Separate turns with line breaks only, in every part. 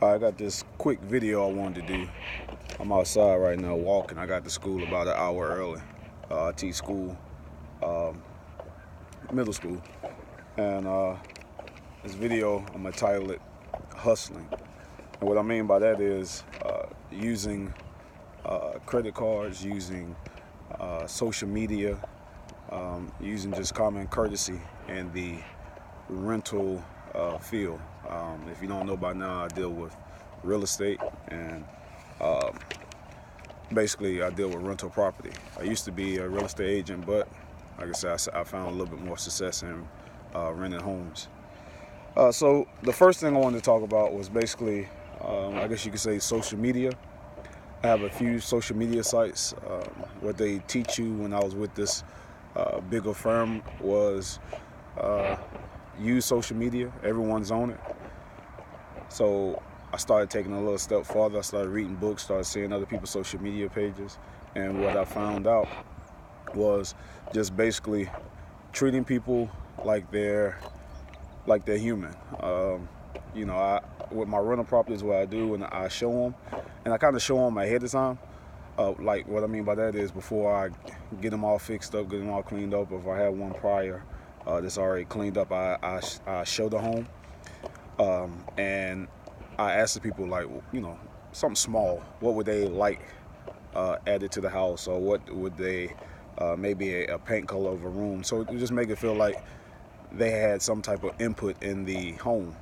I got this quick video I wanted to do. I'm outside right now walking. I got to school about an hour early. I teach school, um, middle school. And this video, I'm going to title it Hustling. And what I mean by that is using credit cards, using social media, using just common courtesy in the rental field. If you don't know by now, I deal with real estate and basically I deal with rental property. I used to be a real estate agent, but like I said, I found a little bit more success in renting homes. So the first thing I wanted to talk about was basically, I guess you could say, social media. I have a few social media sites. What they teach you when I was with this bigger firm was use social media. Everyone's on it. So I started taking a little step farther. I started reading books, started seeing other people's social media pages. And what I found out was just basically treating people like they're human. With my rental properties, what I do, and I show them, and I kind of show them ahead of time. Like what I mean by that is before I get them all fixed up, get them all cleaned up. If I have one prior that's already cleaned up, I show the home, and I ask the people, like, something small. What would they like added to the house, or what would they maybe a paint color of a room? So just make it feel like they had some type of input in the home.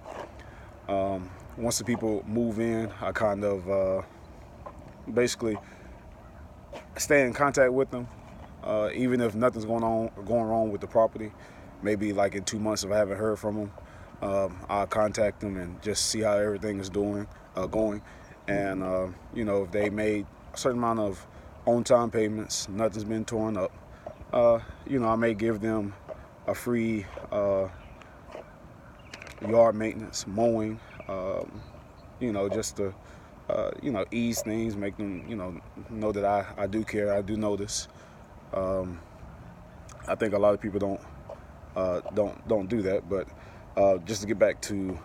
Once the people move in, I kind of basically stay in contact with them, even if nothing's going wrong with the property. Maybe like in 2 months, if I haven't heard from them, I'll contact them and just see how everything is going. And if they made a certain amount of on-time payments, nothing's been torn up, I may give them a free yard maintenance, mowing, just to ease things, make them know that I do care, I do notice. I think a lot of people don't do that. But just to get back to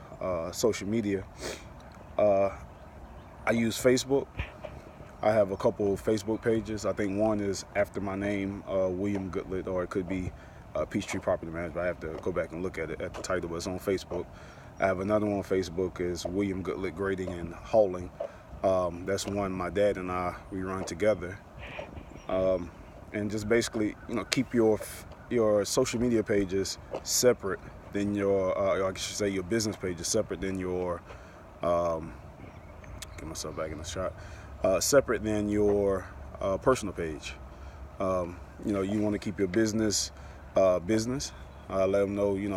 social media, I use Facebook. I have a couple of Facebook pages. I think one is after my name, William Goodlet, or it could be Peachtree Property Management. I have to go back and look at it at the title, but it's on Facebook. I have another one on Facebook is William Goodlet Grading and Hauling. That's one my dad and we run together. And just basically, keep your social media pages separate than your, I should say, your business pages separate than your. Get myself back in the shot. Separate than your personal page. You want to keep your business business. Let them know, you're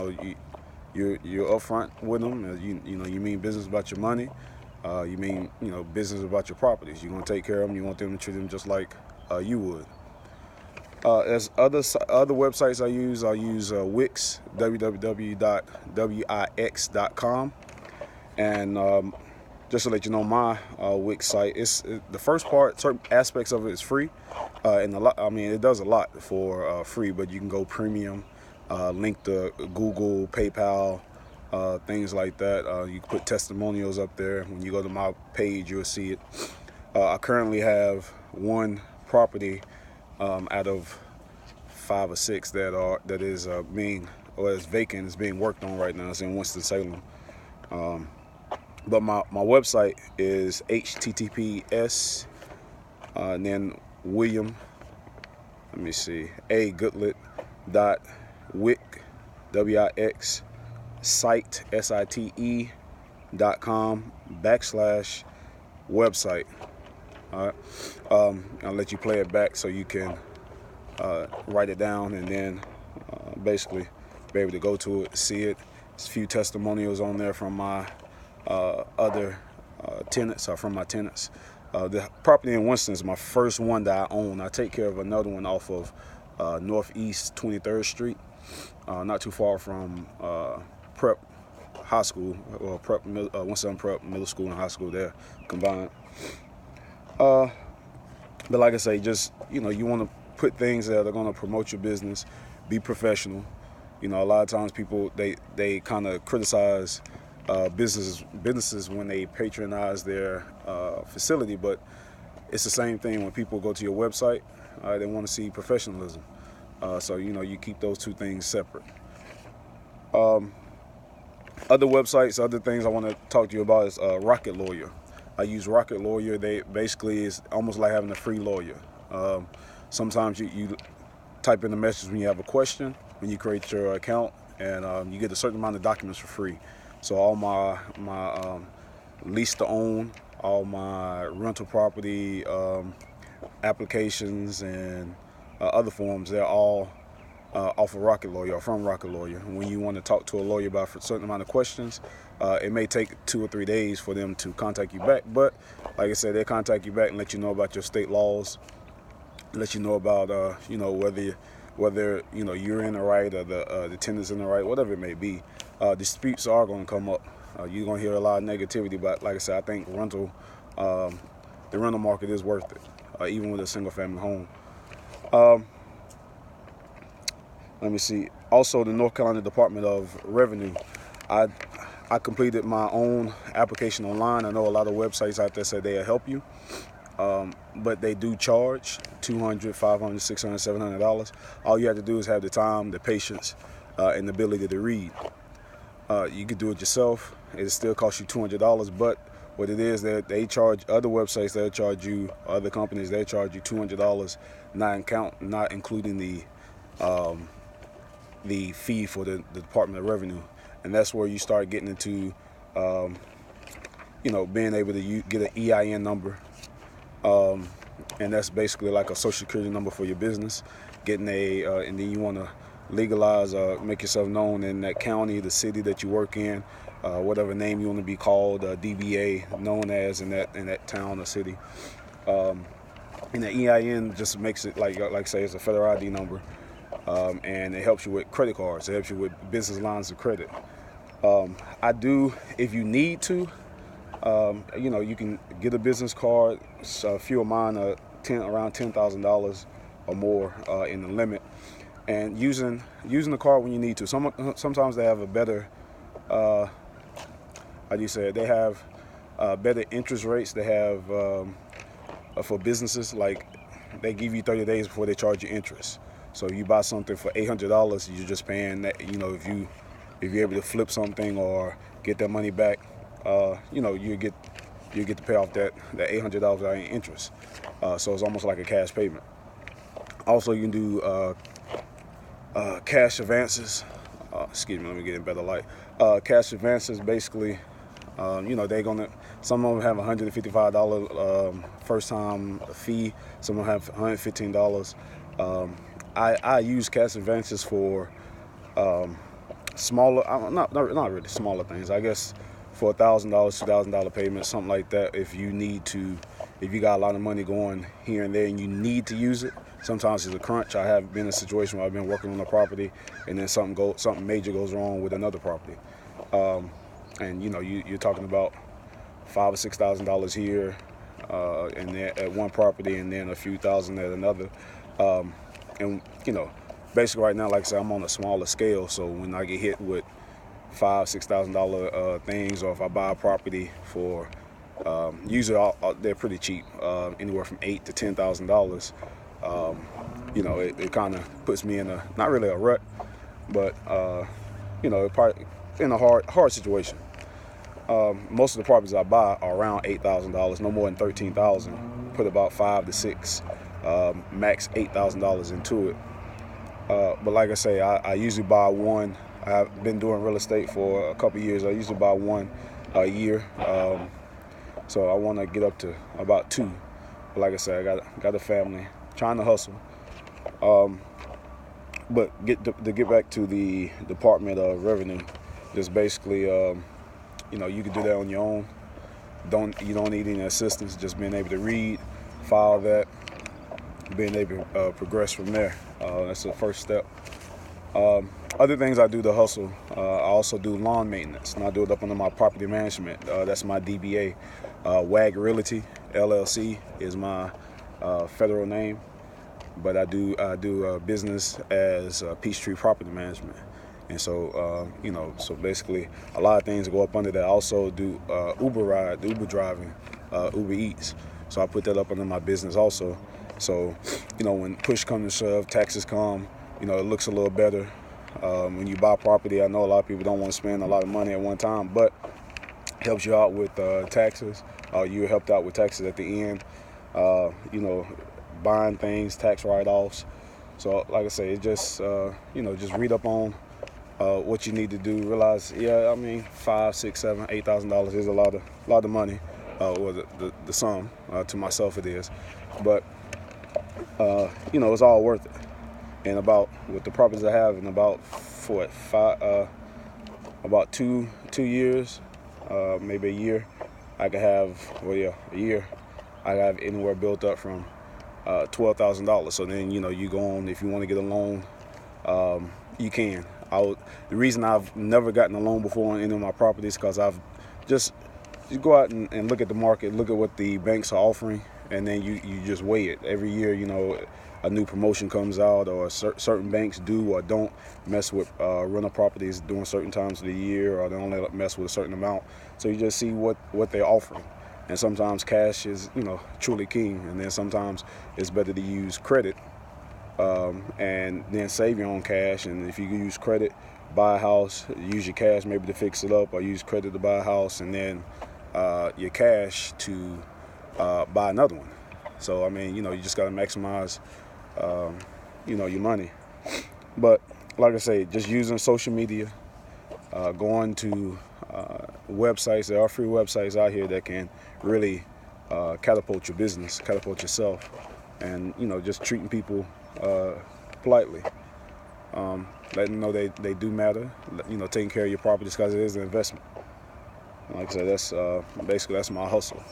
upfront with them. You mean business about your money. You mean, business about your properties. You're going to take care of them. You want them to treat them just like you would. As other websites I use Wix, www.wix.com, and just to let you know, my Wix site, the first part, certain aspects of it is free, and it does a lot for free. But you can go premium, link to Google, PayPal, things like that. You can put testimonials up there. When you go to my page, you'll see it. I currently have one property out of 5 or 6 that is is vacant. It's being worked on right now. It's in Winston-Salem. But my website is https and then William, A Goodlet .wic WIX site SITE.com /website. All right. I'll let you play it back so you can write it down, and then basically be able to go to it, see it. There's a few testimonials on there from my other tenants, or from my tenants. The property in Winston is my first one that I own. I take care of another one off of Northeast 23rd Street, not too far from Prep High School, or Winston Prep Middle School and High School there combined. But like I say, just you want to put things that are going to promote your business, be professional. A lot of times people they kind of criticize businesses when they patronize their facility, but it's the same thing when people go to your website. They want to see professionalism. So you keep those two things separate. Other websites, other things I want to talk to you about is Rocket Lawyer. I use Rocket Lawyer. They basically is almost like having a free lawyer. Sometimes you type in the message when you have a question, when you create your account, and you get a certain amount of documents for free. So all my lease to own, all my rental property applications and other forms, they're all off of Rocket Lawyer or from Rocket Lawyer. When you want to talk to a lawyer about a certain amount of questions, it may take 2 or 3 days for them to contact you back. But like I said, they contact you back and let you know about your state laws, let you know about whether you're in the right or the tenant's in the right, whatever it may be. Disputes are going to come up. You're going to hear a lot of negativity, but like I said, I think the rental market is worth it, even with a single family home. Let me see. Also, the North Carolina Department of Revenue. I completed my own application online. I know a lot of websites out there say they'll help you, but they do charge $200, $500, $600, $700. All you have to do is have the time, the patience, and the ability to read. You can do it yourself. It still costs you $200, but what it is that they charge other websites, they'll charge you, other companies, they charge you $200, not including the fee for the Department of Revenue. And that's where you start getting into being able to get an EIN number, and that's basically like a social security number for your business. Getting and then you want to legalize, make yourself known in that county, the city that you work in, whatever name you want to be called, DBA, known as in that town or city. And the EIN just makes it like say it's a federal ID number, and it helps you with credit cards. It helps you with business lines of credit. I do, if you need to, you can get a business card. So a few of mine are around $10,000 or more in the limit. And using the card when you need to. Sometimes they have a better, they have better interest rates. They have for businesses, like they give you 30 days before they charge you interest. So if you buy something for $800, you're just paying that. If you're able to flip something or get that money back, you get to pay off that $800 in interest. So it's almost like a cash payment. Also, you can do cash advances. Excuse me, let me get in better light. Cash advances, basically, some of them have $155 first time fee. Some of them have $115. I use cash advances for smaller, not really smaller things. I guess for $1,000, $2,000 payment, something like that. If you got a lot of money going here and there and you need to use it. Sometimes it's a crunch. I have been in a situation where I've been working on a property and then something major goes wrong with another property. And you're talking about $5,000 or $6,000 here and there at one property, and then a few thousand at another. And basically right now, like I said, I'm on a smaller scale. So when I get hit with $5,000, $6,000 things, or if I buy a property for usually they're pretty cheap, anywhere from $8,000 to $10,000. It kind of puts me in not really a rut, but probably in a hard situation. Most of the properties I buy are around $8,000, no more than $13,000. Put about $5,000 to $6,000, max $8,000 into it. But like I say, I usually buy one. I've been doing real estate for a couple of years. I usually buy one a year. So I want to get up to about two. But like I said, I got a family, trying to hustle. But to get back to the Department of Revenue, just basically, you can do that on your own. You don't need any assistance. Just being able to read, file that, being able to progress from there. That's the first step. Other things I do to hustle, I also do lawn maintenance, and I do it up under my property management. That's my DBA. WAG Realty LLC is my federal name, but I do business as Peachtree Property Management, And so, you know, so basically a lot of things go up under that. I also do Uber driving, Uber Eats. So I put that up under my business also. So, you know, when push comes to shove, taxes come, you know, it looks a little better. When you buy property, I know a lot of people don't want to spend a lot of money at one time, but it helps you out with taxes. You're helped out with taxes at the end. You know, buying things, tax write-offs. So, like I say, it just you know, just read up on what you need to do. Realize, yeah, I mean, $5, $6, $7, $8,000 is a lot of money, or the sum to myself it is, but you know, it's all worth it. And about with the properties I have, in about about two years, maybe a year, I could have, well, yeah, a year, I have anywhere built up from $12,000. So then, you know, you go on, if you want to get a loan, you can. The reason I've never gotten a loan before on any of my properties, because I've just, you go out and look at the market, look at what the banks are offering, and then you just weigh it. Every year, you know, a new promotion comes out, or certain banks do or don't mess with rental properties during certain times of the year, or they only mess with a certain amount. So you just see what they're offering. And sometimes cash is, you know, truly king. And then sometimes it's better to use credit and then save your own cash. And if you use credit, buy a house, use your cash maybe to fix it up, or use credit to buy a house, and then your cash to buy another one. So, I mean, you know, you just got to maximize, you know, your money. But like I say, just using social media, going to websites. There are free websites out here that can really catapult your business, catapult yourself, and, you know, just treating people politely. Letting them know they do matter, you know, taking care of your properties, because it is an investment. And like I said, that's basically, that's my hustle.